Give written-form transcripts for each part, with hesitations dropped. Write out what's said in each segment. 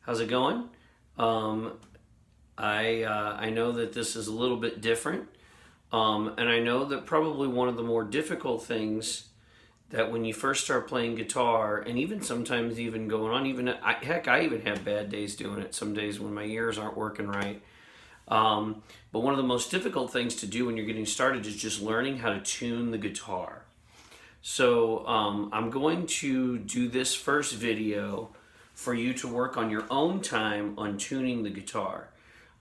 How's it going? Um, I know that this is a little bit different, and I know that probably one of the more difficult things that when you first start playing guitar, and even sometimes even going on, heck, I even have bad days doing it. Some days when my ears aren't working right. But one of the most difficult things to do when you're getting started is just learning how to tune the guitar. So I'm going to do this first video for you to work on your own time on tuning the guitar.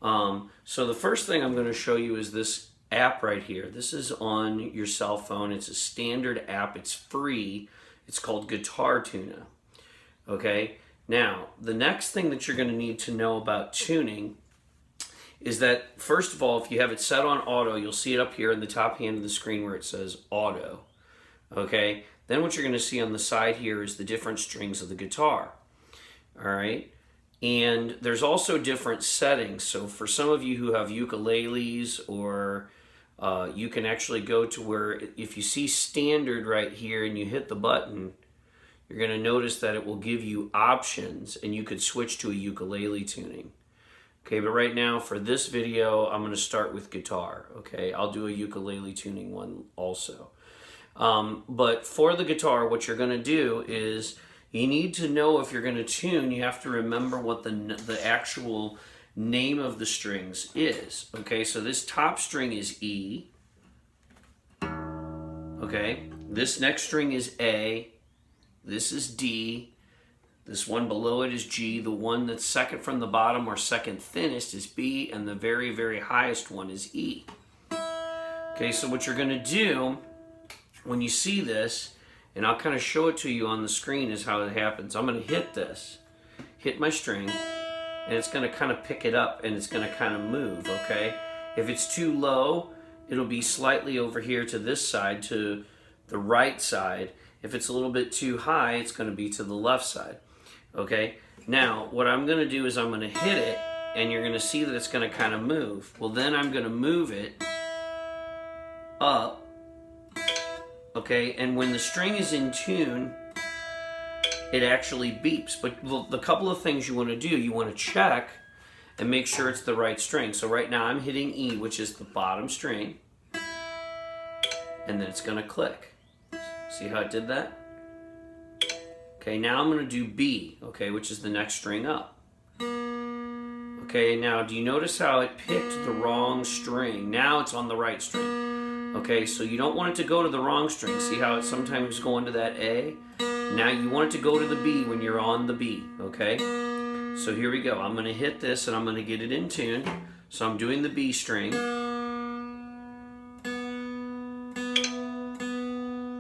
So the first thing I'm going to show you is this app right here. This is on your cell phone. It's a standard app. It's free. It's called Guitar Tuna. Okay. Now, the next thing that you're going to need to know about tuning is that, first of all, if you have it set on auto, you'll see it up here in the top hand of the screen where it says auto. Okay. Then what you're going to see on the side here is the different strings of the guitar. All right. And there's also different settings. So for some of you who have ukuleles, or you can actually go to where if you see standard right here and you hit the button, you're going to notice that it will give you options and you could switch to a ukulele tuning. Okay, but right now for this video, I'm going to start with guitar. Okay, I'll do a ukulele tuning one also. But for the guitar, what you're going to do is you need to know, if you're going to tune, you have to remember what the actual name of the strings is. Okay, so this top string is E. Okay, this next string is A. This is D. This one below it is G. The one that's second from the bottom or second thinnest is B. And the very, very highest one is E. Okay, so what you're going to do when you see this, and I'll kind of show it to you on the screen, is how it happens. I'm going to hit this, hit my string, and it's going to kind of pick it up and it's going to kind of move, okay? If it's too low, it'll be slightly over here to this side, to the right side. If it's a little bit too high, it's going to be to the left side, okay? Now, what I'm going to do is I'm going to hit it, and you're going to see that it's going to kind of move. Well, then I'm going to move it up. Okay, and when the string is in tune, it actually beeps. But the couple of things you want to do, you want to check and make sure it's the right string. So right now I'm hitting E, which is the bottom string, and then it's going to click. See how it did that? Okay, now I'm going to do B, okay, which is the next string up. Okay, now do you notice how it picked the wrong string? Now it's on the right string. Okay, so you don't want it to go to the wrong string. See how it's sometimes going to that A? Now you want it to go to the B when you're on the B, okay? So here we go. I'm going to hit this and I'm going to get it in tune. So I'm doing the B string.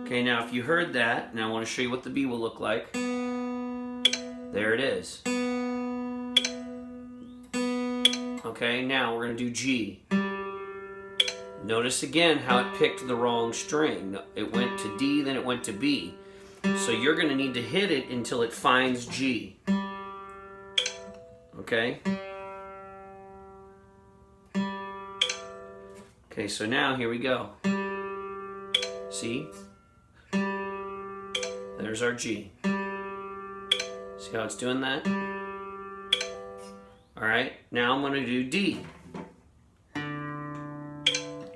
Okay, now if you heard that, now I want to show you what the B will look like. There it is. Okay, now we're going to do G. Notice again how it picked the wrong string. It went to D, then it went to B. So you're going to need to hit it until it finds G. Okay? Okay, so now here we go. See? There's our G. See how it's doing that? Alright, now I'm going to do D.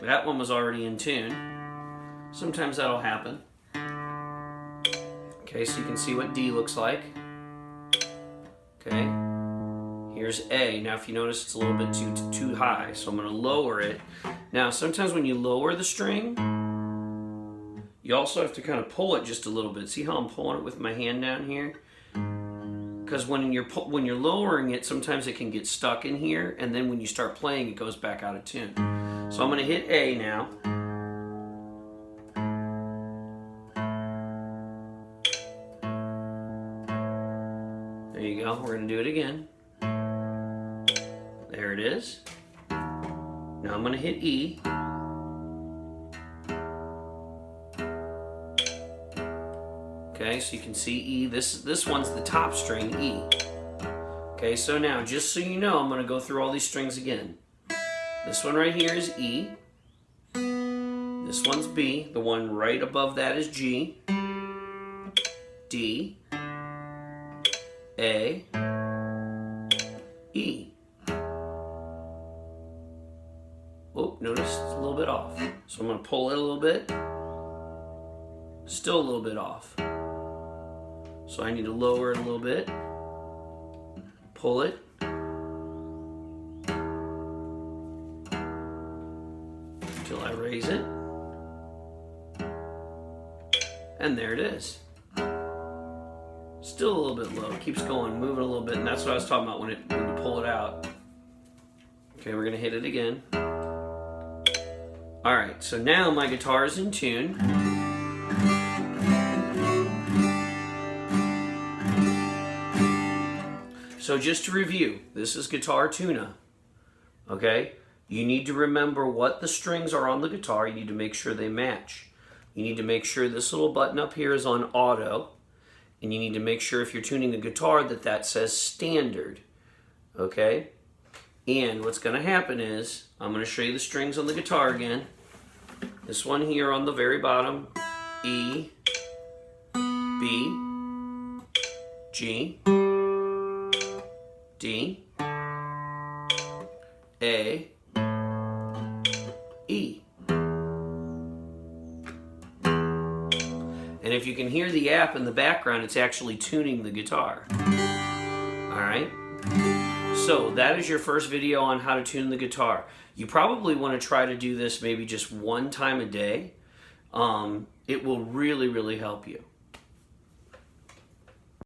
That one was already in tune. Sometimes that'll happen. Okay, so you can see what D looks like. Okay, here's A. Now if you notice, it's a little bit too high, so I'm going to lower it. Now sometimes when you lower the string, you also have to kind of pull it just a little bit. See how I'm pulling it with my hand down here? Because when you're lowering it, sometimes it can get stuck in here, and then when you start playing, it goes back out of tune. So I'm going to hit A now. There you go. We're going to do it again. There it is. Now I'm going to hit E. Okay, so you can see E. This one's the top string, E. Okay, so now, just so you know, I'm going to go through all these strings again. This one right here is E. This one's B. The one right above that is G. D. A. E. Oh, notice it's a little bit off. So I'm going to pull it a little bit. Still a little bit off. So I need to lower it a little bit. Pull it. Until I raise it. And there it is. Still a little bit low. It keeps going, moving a little bit, and that's what I was talking about when you pull it out. Okay, we're gonna hit it again. All right, so now my guitar is in tune. So just to review, this is Guitar Tuna, okay? You need to remember what the strings are on the guitar. You need to make sure they match. You need to make sure this little button up here is on auto, and you need to make sure if you're tuning the guitar that says standard, okay? And what's gonna happen is, I'm gonna show you the strings on the guitar again. This one here on the very bottom, E, B, G, D, A, E. And if you can hear the app in the background, it's actually tuning the guitar. All right? So that is your first video on how to tune the guitar. You probably want to try to do this maybe just one time a day. It will really, really help you.